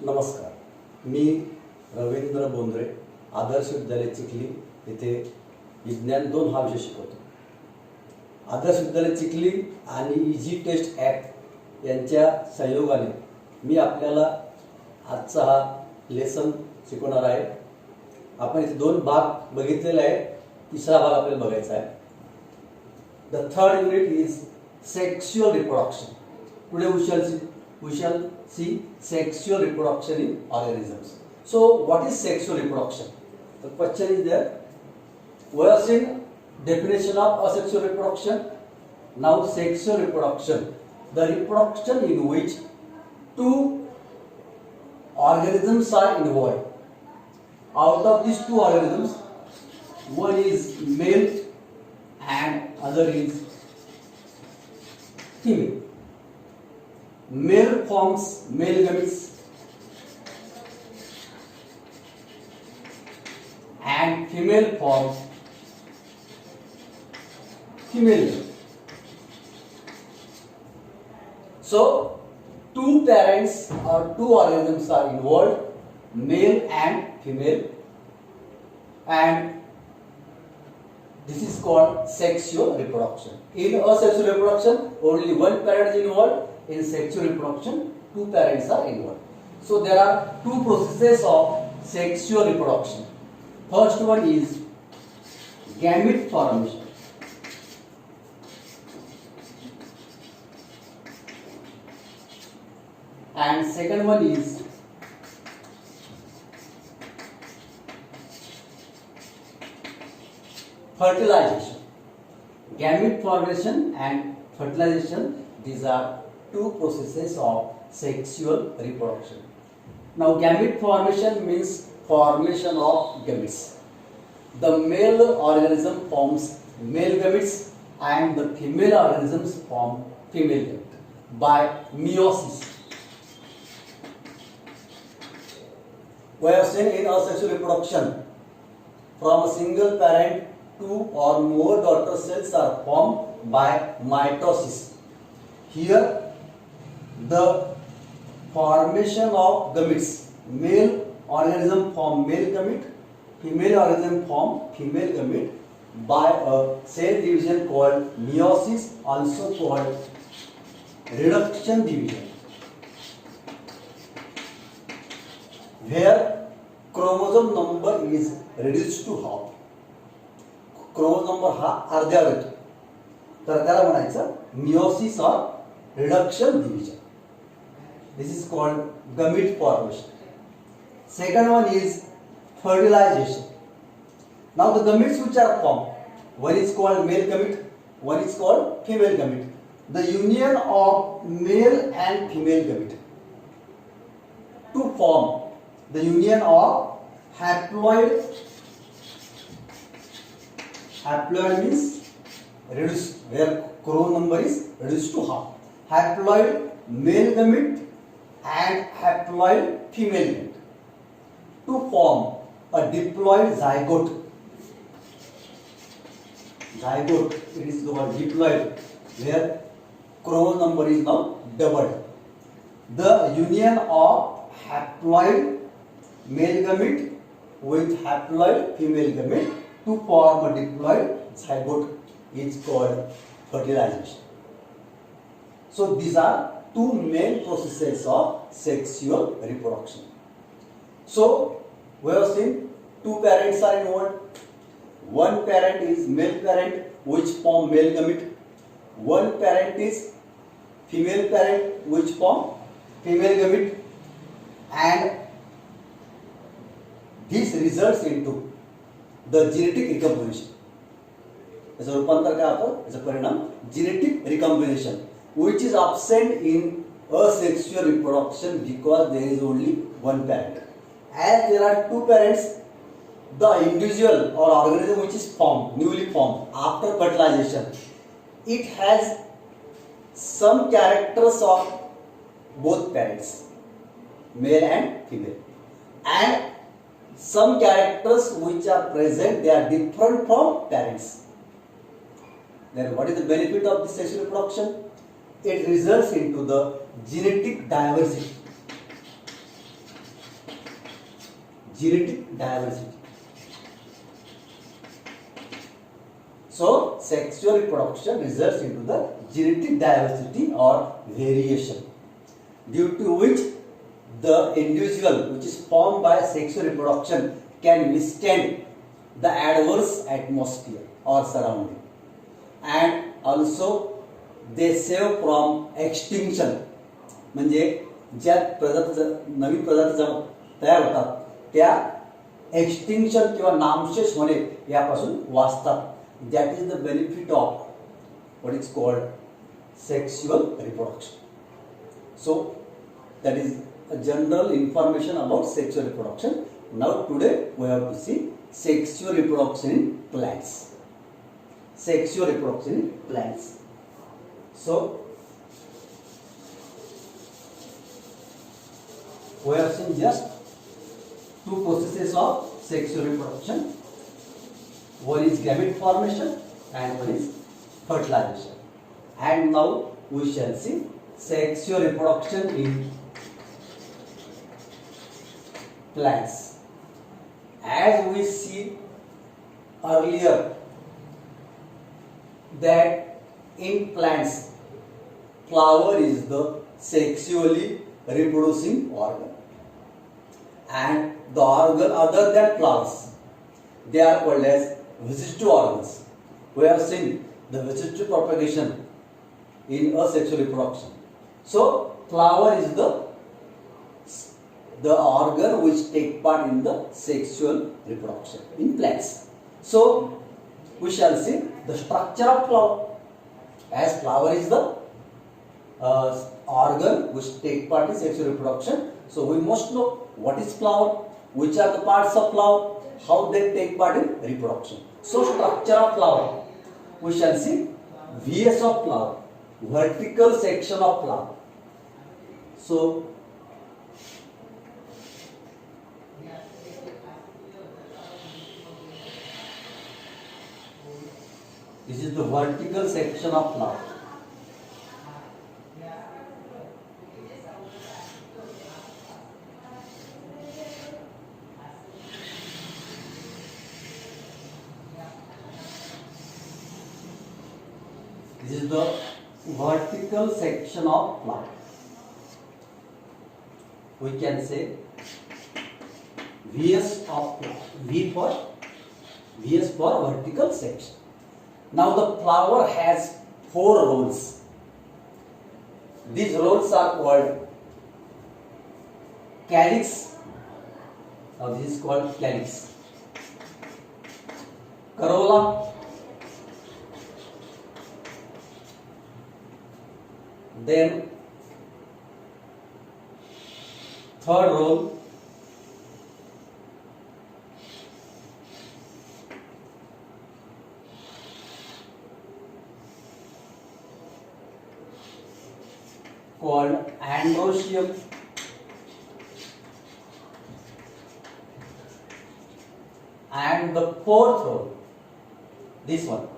नमस्कार, मी रवींद्र बोंद्रे, आदर्श विद्यालय चिखली येथे विज्ञान 2 हा विषय शिकवतो. आदर्श विद्यालय चिखली आणि इजी टेस्ट ॲप यांच्या सहयोगाने मी आपल्याला आजचा हा लेसन शिकवणार आहे. आपण इथे 2 भाग बघितलेले आहेत, तिसरा भाग आपल्याला बघायचा आहे. The third unit is sexual reproduction. Today we shall see sexual reproduction in organisms. So what is sexual reproduction? The question is there. We have seen definition of asexual reproduction. Now sexual reproduction, the reproduction in which 2 organisms are involved. Out of these 2 organisms, one is male and other is female. Male forms male gametes and female forms female gametes. So 2 parents or 2 organisms are involved, male and female, and this is called sexual reproduction. In asexual reproduction, only 1 parent is involved. In sexual reproduction, 2 parents are involved. So there are 2 processes of sexual reproduction. First one is gamete formation. And second one is fertilization. Gamete formation and fertilization, these are 2 processes of sexual reproduction. Now gamete formation means formation of gametes. The male organism forms male gametes and the female organisms form female gametes by meiosis. We have seen in asexual reproduction, from a single parent 2 or more daughter cells are formed by mitosis. Here the formation of gametes, male organism form male gamete, female organism form female gamete by a cell division called meiosis, also called reduction division, where chromosome number is reduced to half. chromosome number हा अर्ध्यावर येतो, तर त्याला म्हणायचं meiosis or reduction division. This is called gamete formation. Second one is fertilization. Now the gametes which are formed, one is called male gamete, one is called female gamete. The union of male and female gamete to form the union of haploid. Haploid means reduced, where chromosome number is reduced to half. Haploid male gamete and haploid female gamete to form a diploid zygote. Zygote, it is called diploid, where chromosome number is now doubled. The union of haploid male gamete with haploid female gamete to form a diploid zygote is called fertilization. So these are 2 main processes of sexual reproduction. So we have seen 2 parents are involved. One parent is male parent which form male gamete. One parent is female parent which form female gamete, and this results into the genetic recombination. याचा रूपांतर काय होतं, याचा परिणाम genetic recombination, which is absent in asexual reproduction because there is only 1 parent. As there are 2 parents, the individual or organism which is formed, newly formed after fertilization, it has some characters of both parents, male and female, and some characters which are present, they are different from parents. Then what is the benefit of this sexual reproduction? It results into the genetic diversity. genetic diversity. So sexual reproduction results into the genetic diversity or variation, due to which the individual which is formed by sexual reproduction can withstand the adverse atmosphere or surrounding, and also they save from extinction. म्हणजे ज्या नवीन प्रजाती तयार होतात त्या extinction किंवा नामशेष होणे यापासून वाचतात. That is the benefit of what is called sexual reproduction. So that is a general information about sexual reproduction. Now today we have to see sexual reproduction in plants. Sexual reproduction in plants. So we have seen just two processes of sexual reproduction. One is gamete formation and one is fertilization. And now we shall see sexual reproduction in plants. As we see earlier that in plants flower is the sexually reproducing organ, and the organ other than flowers, they are called as vegetative organs. We have seen the vegetative propagation in asexual reproduction. So flower is the organ which take part in the sexual reproduction in plants. So we shall see the structure of flower. As flower is the organ which take part in sexual reproduction, so we must know what is flower, which are the parts of flower, how they take part in reproduction. So structure of flower, we shall see VS of flower, vertical section of flower. So this is the vertical section of flower. This is the vertical section of flower. We can say VS of flower. VS for vertical section. Now the flower has 4 roles. These roles are called calyx. Now this is called calyx. Corolla. Then third role called androecium. And the fourth role, this one,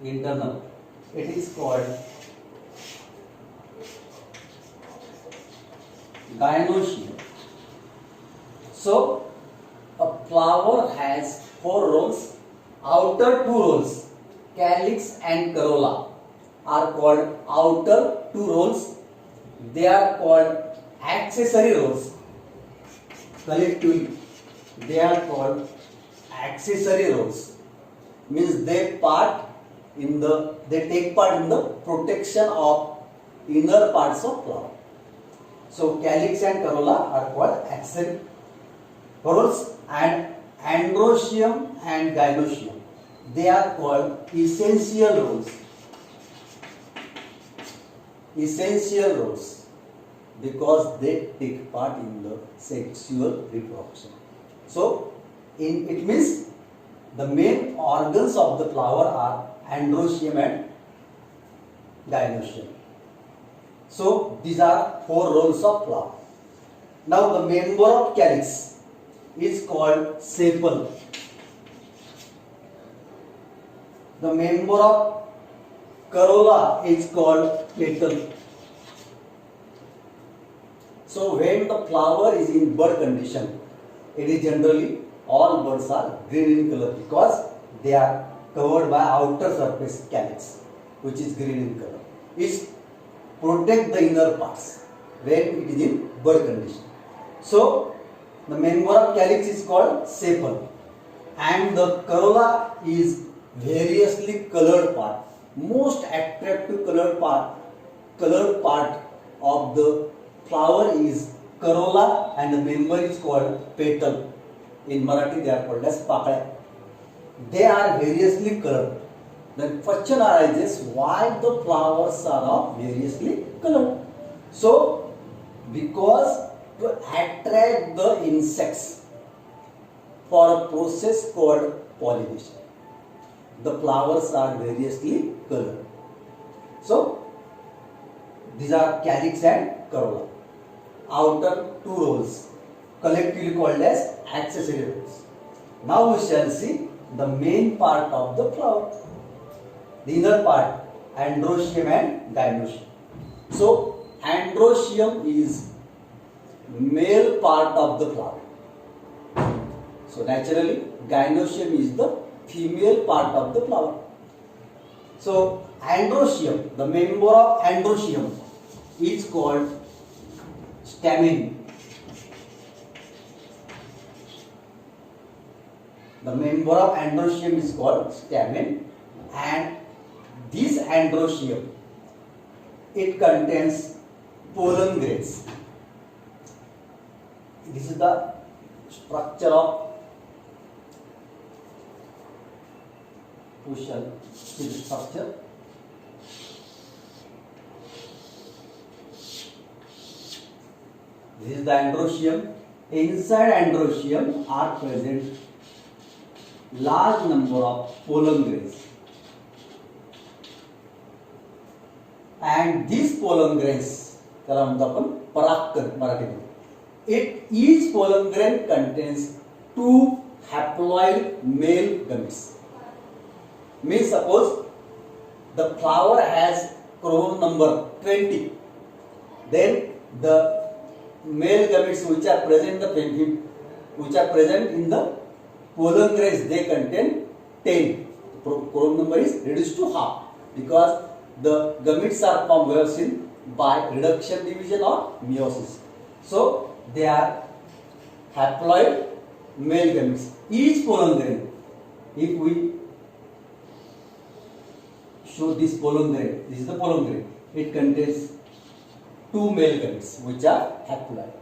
internal, it is called gynoecium. So a flower has 4 roles. Outer 2 roles, calyx and corolla, are called outer 2 roles. They are called accessory roles. Collectively, they are called accessory roles. Means they take part in the protection of inner parts of flower. So calyx and corolla are called accessory roles, and androecium and gynoecium, they are called essential roles. Essential roles, because they take part in the sexual reproduction. So it means the main organs of the flower are androecium and gynoecium. So these are 4 roles of flower. Now the member of calyx is called sepal. The member of corolla is called petal. So when the flower is in bud condition, it is generally all buds are green in color because they are covered by outer surface calyx, which is green in color. It protect the inner parts when it is in bud condition. So the member of calyx is called sepal, and the corolla is variously colored part. Most attractive colored part of the flower is corolla, and the member is called petal. In Marathi they are called as pakळ्या. They are variously colored. The question arises, why the flowers are of variously colored? So because to attract the insects for a process called pollination, the flowers are variously colored. So these are calyx and corolla. Outer two rows collectively called as accessory rows. Now we shall see the main part of the flower. The inner part, androecium and gynoecium. So androecium is male part of the flower. So naturally gynoecium is the female part of the flower. So androecium, the member of androecium is called stamen. The member of androecium is called stamen, and this androecium, it contains pollen grains. This is the structure of pushal structure. This is the androecium. Inside androecium are present large number of pollen grains, and these pollen grains, त्याला म्हणतो आपण परागकण मराठीमध्ये. Each pollen grain contains 2 haploid male gametes. Means suppose the flower has chromosome number 20, then the male gametes which are present in the pollen grains, they contain 10. The chromosome number is reduced to half because the gametes are formed, we have seen, by reduction division or meiosis. So they are haploid male gametes. Each pollen grain, if we show this pollen grain, this is the pollen grain, it contains 2 male gametes which are haploid.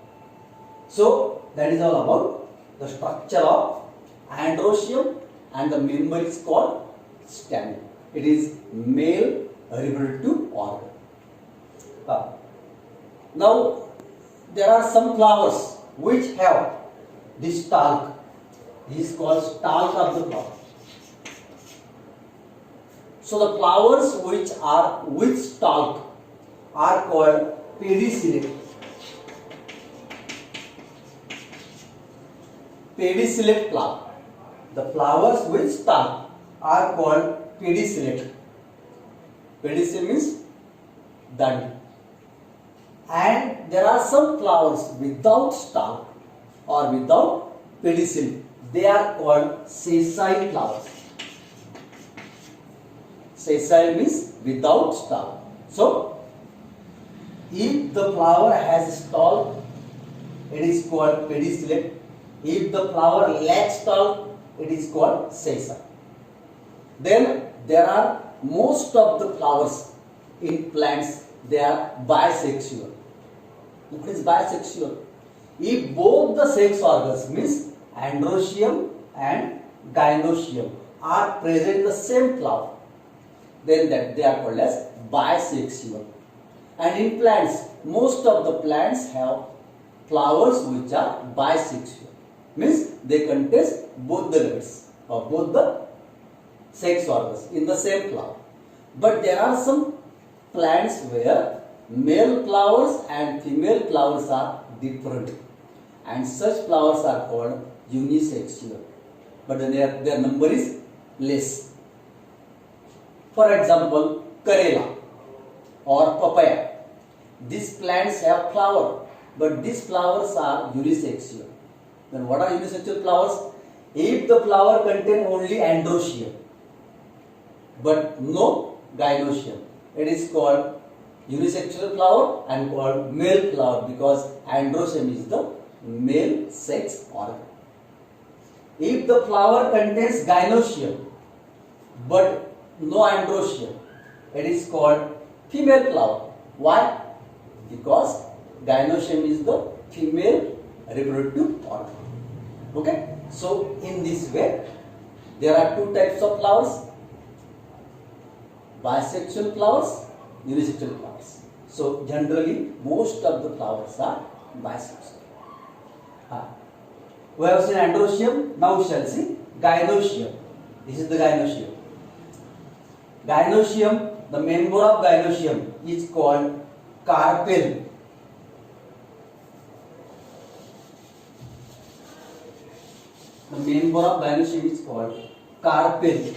So that is all about the structure of androecium, and the member is called stamen. It is male reproductive organ. Now there are some flowers which have this stalk. This is called stalk of the flower. So the flowers which are with stalk are called pedicellate. Pedicellate flower. The flowers with stalk are called pedicellate. Pedicel means dandi. And there are some flowers without stalk or without pedicel. They are called sessile flowers. Sessile means without stalk. So if the flower has stalk, it is called pedicellate. If the flower lacks stalk, it is called sessile. Then there are most of the flowers in plants, they are bisexual. What is bisexual? If both the sex organs, means androecium and gynoecium, are present in the same flower, then that they are called as bisexual. And in plants, most of the plants have flowers which are bisexual. Means they contain both the gametes or both the sex organs in the same flower. But there are some plants where male flowers and female flowers are different, and such flowers are called unisexual, but their number is less. For example, Karela or papaya. These plants have flower, but these flowers are unisexual. Then what are unisexual flowers? If the flower contain only androecium but no gynoecium, it is called unisexual flower and called male flower because androecium is the male sex organ. If the flower contains gynoecium but no androecium, it is called female flower. Why? Because gynoecium is the female reproductive organ. Okay? So in this way, there are two types of flowers: bisexual flowers, unisexual flowers. So generally, most of the flowers are bisexual. We have seen androecium. Now we shall see gynoecium. This is the gynoecium. Gynoecium, the member of gynoecium is called carpel. The member of gynoecium is called carpel.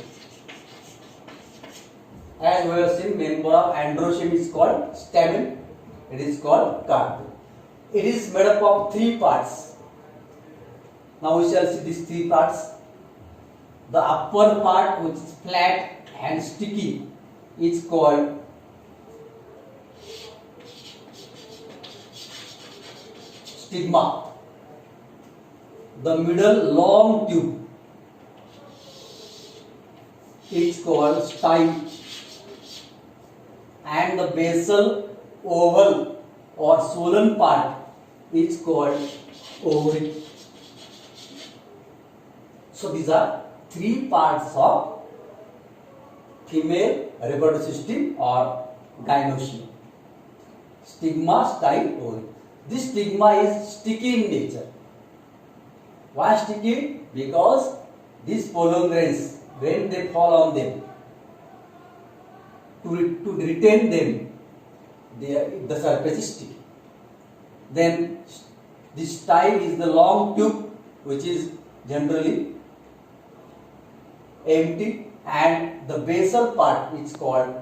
And we have seen member of androecium is called stamen. It is called carpel. It is made up of three parts. Now we shall see these three parts. The upper part, which is flat and sticky, is called stigma. The middle long tube is called style, and the basal oval or swollen part is called ovary. So these are three parts of female reproductive system or gynoecium: stigma, style, ovary. This stigma is sticky in nature. Why sticky? Because these pollen grains, when they fall on them, to retain them, the surface is sticky. Then this style is the long tube, which is generally empty, and the basal part is called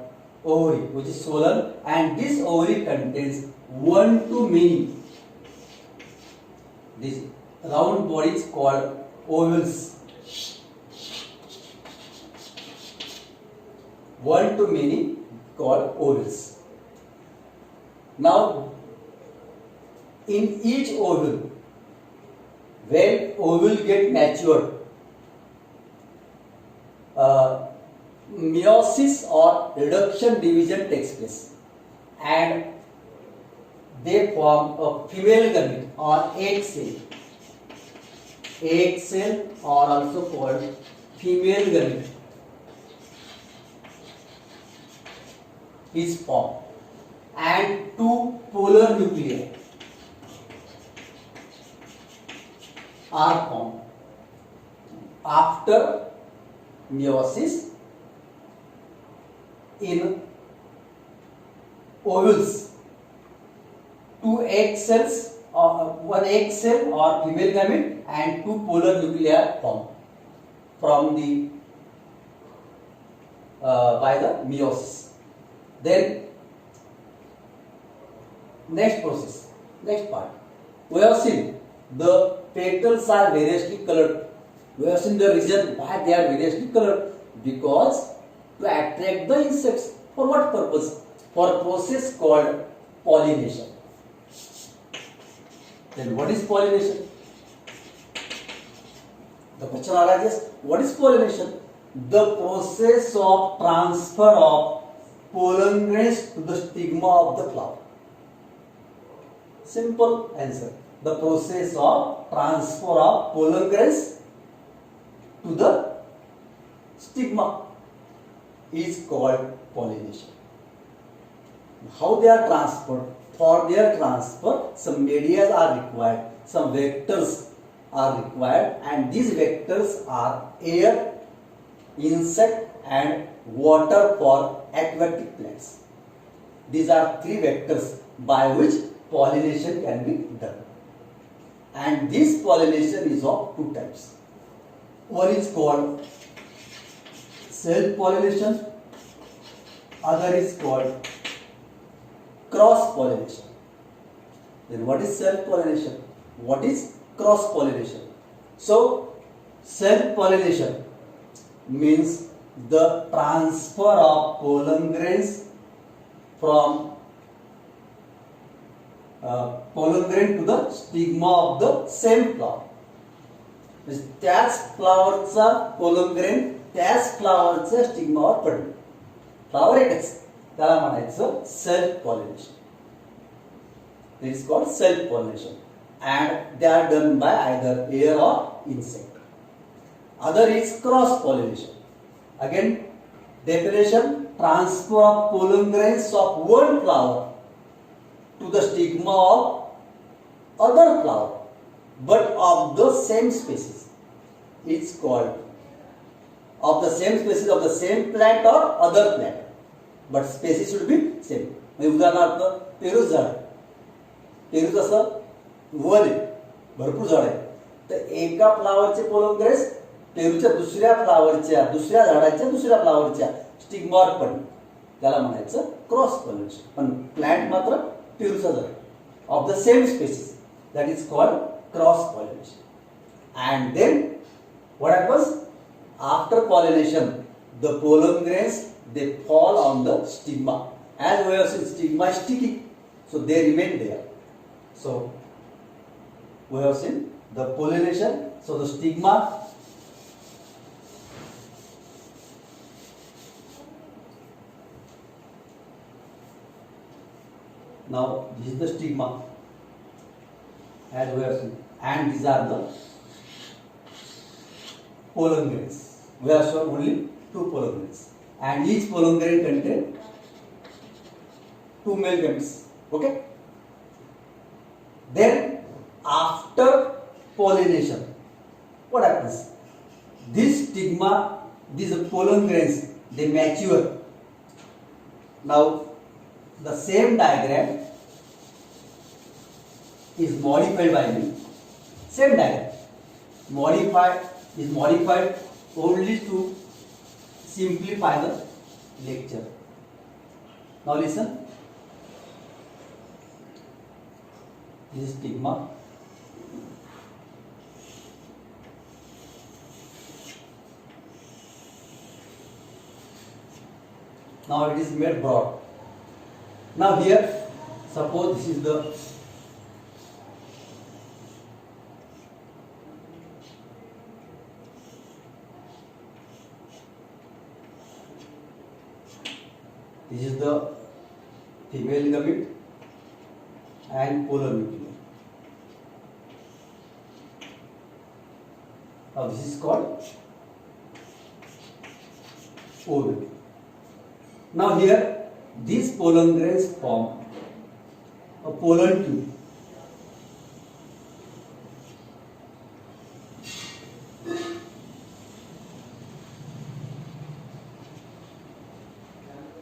ovary, which is swollen, and this ovary contains one to many. This round body is called ovules. One to many called ovules. Now, in each ovule, when ovule get matured, meiosis or reduction division takes place, and they form a female gamete or egg cell. Egg cell, or also called female gamete, is formed, and two polar nuclei are formed. After meiosis, in ovules, two egg cells, or one egg cell or female gamete, and two polar nuclei are formed from the by the meiosis. Then next process, next part, we have seen the petals are variously colored. We have seen the reason why they are variously colored, because to attract the insects. For what purpose? For a process called pollination. Then what is pollination? The question arises, what is pollination? The process of transfer of pollen grains to the stigma of the flower. Simple answer. The process of transfer of pollen grains to the stigma is called pollination. How they are transferred? For their transfer, some media are required, some vectors are required, and these vectors are air, insect, and water for aquatic plants. These are three vectors by which pollination can be done. And this pollination is of two types. One is called self-pollination, other is called cross-pollination. Then what is self-pollination? What is cross pollination. So self pollination means the transfer of pollen grains from pollen grain to the stigma of the same flower. त्याच फ्लावरचा pollen grain त्याच फ्लावरच्या स्टिग्मावर पडणे. Flower एकच, त्याला म्हणायचं self pollination. This is called self pollination and they are done by either air or insect. Other is cross pollination. Again, definition: transfer of pollen grains of one flower to the stigma of other flower but of the same species. It's called of the same species of the same plant or other plant, but species should be same. म्हणजे उदाहरणार्थ Peru झाड, पेरूच असं one आहे, भरपूर झाड आहे, तर एका फ्लावरचे पोलन ग्रेन्स पेरूच्या दुसऱ्या फ्लावरच्या दुसऱ्या झाडाच्या दुसऱ्या फ्लावरच्या स्टिग्मावर पडणे, त्याला म्हणायचं क्रॉस पॉलिनेशन. पण प्लांट मात्र पेरूचा झाड of the same species, that is called cross pollination. And then what happens after pollination? The pollen grains, they fall on the stigma. As we have seen, stigma is sticky, so they remain there. So we have seen the pollination. So the stigma, now this is the stigma as we have seen, and these are the pollen grains. We have shown only 2 pollen grains, and each pollen grain contains 2 male gametes. Okay. Then after pollination, what happens? This stigma, these pollen grains, they mature. Now the same diagram is modified by me. Same diagram modified only to simplify the lecture. Now listen. This is stigma. Now it is made broad. Now here, suppose this is the female gamete and polar nucleus. Now this is called ovule. Now here these pollen grains form a pollen tube.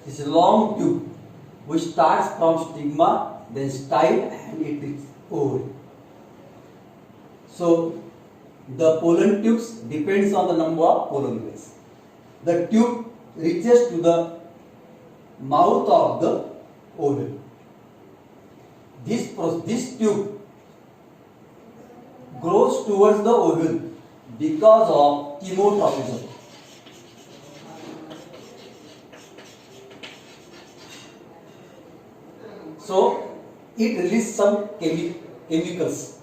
This is a long tube which starts from stigma, then style, and it is ovule. So the pollen tubes depends on the number of pollen grains. The tube reaches to the mouth of the ovule. This tube grows towards the ovule because of chemotropism. So it releases some chemicals,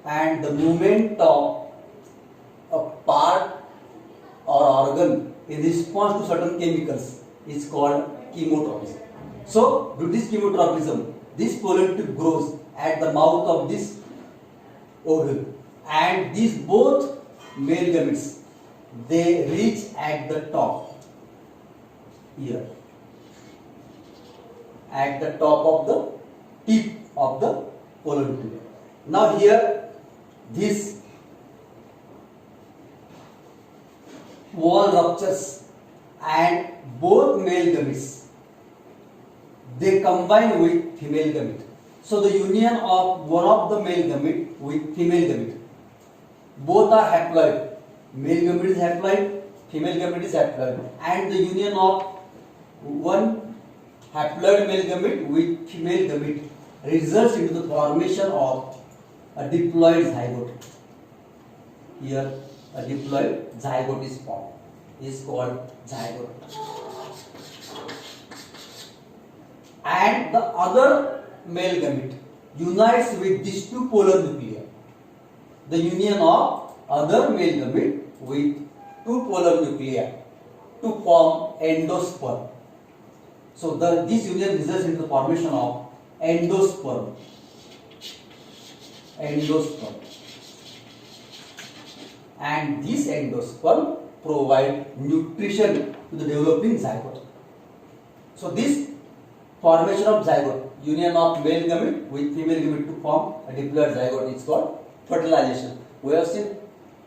and the movement of a part or organ in response to certain chemicals is called chemotropism. So due to this chemotropism, this pollen tube grows at the mouth of this ovule, and these both male gametes, they reach at the top here, at the top of the tip of the pollen tube. Now here this wall ruptures and both male gametes, they combine with female gamete. So the union of one of the male gamete with female gamete, both are haploid. Male gamete is haploid, female gamete is haploid, and the union of one haploid male gamete with female gamete results into the formation of a diploid zygote. Here a diploid zygote is formed. Is called zygote. And the other male gamete unites with these two polar nuclei. The union of other male gamete with two polar nuclei to form endosperm. So this union results in the formation of endosperm. Endosperm. And this endosperm provide nutrition to the developing zygote. So this formation of zygote, union of male gamete with female gamete to form a diploid zygote is called fertilization. We have seen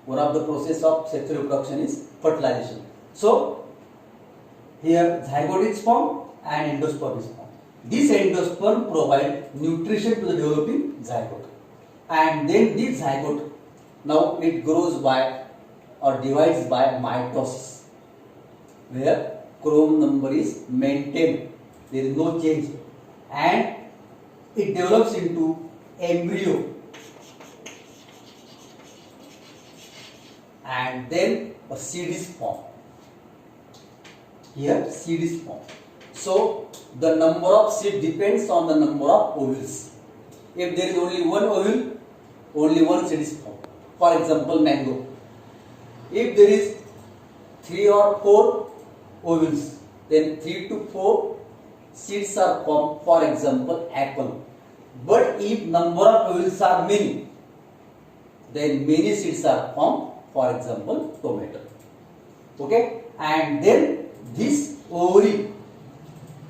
one of the process of sexual reproduction is fertilization. So here zygote is formed and endosperm is formed. This endosperm provide nutrition to the developing zygote. And then this zygote, now it grows by or divides by mitosis, where chrome number is maintained, there is no change, and it develops into embryo, and then a seed is formed. Here seed is formed. So the number of seed depends on the number of ovules. If there is only one ovule, only one seed is formed. For example, mango. If there is 3 or 4 ovules, then 3 to 4 seeds are formed. For example, apple. But if number of ovules are many, then many seeds are formed. For example, tomato. Okay, and then this ovary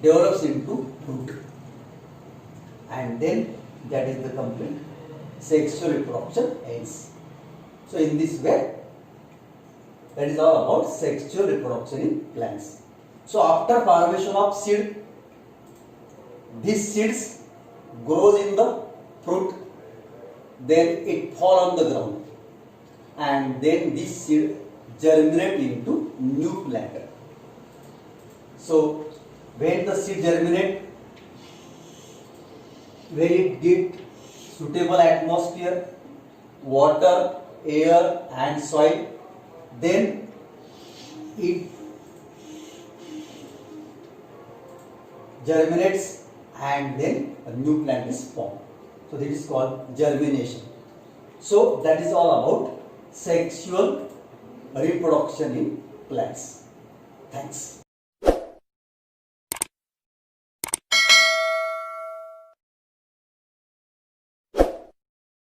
develops into fruit, and then that is the complete sexual reproduction ends. So in this way, that is all about sexual reproduction in plants. So after formation of seed, these seeds grows in the fruit, then it fall on the ground, and then this seed germinate into new plant. So when the seed germinate, when it get suitable atmosphere, water, air and soil, then it germinates and then a new plant is formed. So this is called germination. So that is all about sexual reproduction in plants. Thanks.